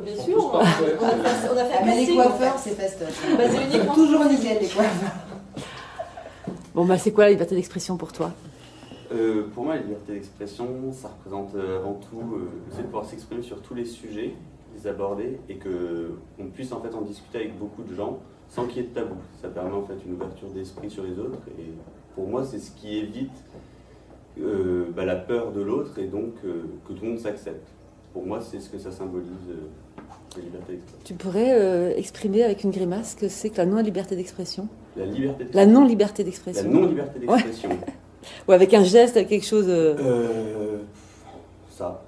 Bien sûr, on a fait un Mais les casting. coiffeurs, c'est fastoche. Basé uniquement Toujours nickel, les coiffeurs. Bon, bah, c'est quoi la liberté d'expression pour toi? Pour moi, la liberté d'expression, ça représente avant tout le fait de pouvoir s'exprimer sur tous les sujets, les aborder et qu'on puisse en fait en discuter avec beaucoup de gens sans qu'il y ait de tabou. Ça permet en fait une ouverture d'esprit sur les autres et pour moi, c'est ce qui évite la peur de l'autre et donc que tout le monde s'accepte. Pour moi, c'est ce que ça symbolise, la liberté d'expression. Tu pourrais exprimer avec une grimace ce que c'est que la non-liberté d'expression? La liberté La d'expression. non-liberté La d'expression. non-liberté d'expression. Ou avec un geste, avec quelque chose... Ça.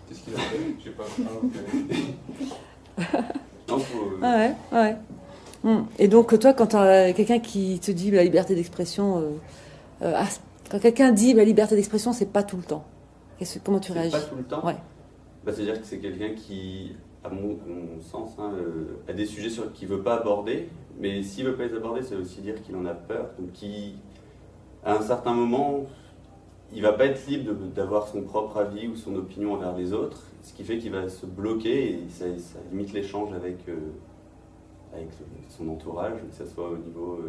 Qu'est-ce qu'il a fait? Je sais pas. Non, faut, Ah ouais, ouais. Et donc, toi, quand tu as quelqu'un qui te dit la liberté d'expression... quand quelqu'un dit la liberté d'expression, c'est pas tout le temps. Comment tu c'est réagis? pas tout le temps. Ouais. C'est-à-dire que c'est quelqu'un qui, à mon sens, a des sujets qu'il ne veut pas aborder, mais s'il ne veut pas les aborder, ça veut aussi dire qu'il en a peur. Donc, à un certain moment, il ne va pas être libre d'avoir son propre avis ou son opinion envers les autres, ce qui fait qu'il va se bloquer et ça limite l'échange avec son entourage, que ce soit au niveau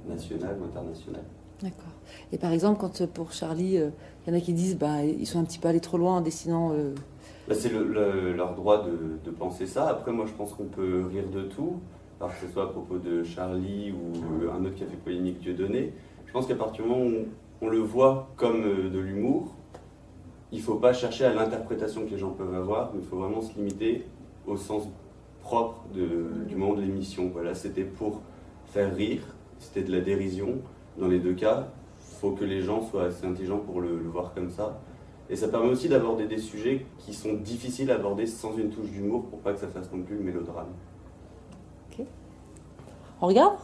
national ou international. D'accord. Et par exemple, quand pour Charlie, il y en a qui disent ils sont un petit peu allés trop loin en dessinant... C'est leur droit de penser ça. Après, moi, je pense qu'on peut rire de tout, alors que ce soit à propos de Charlie ou un autre qui a fait polémique, Dieudonné. Je pense qu'à partir du moment où on le voit comme de l'humour, il ne faut pas chercher à l'interprétation que les gens peuvent avoir, mais il faut vraiment se limiter au sens propre du moment de l'émission. Voilà, c'était pour faire rire, c'était de la dérision. Dans les deux cas, il faut que les gens soient assez intelligents pour le voir comme ça. Et ça permet aussi d'aborder des sujets qui sont difficiles à aborder sans une touche d'humour pour pas que ça fasse non plus le mélodrame. Ok. On regarde?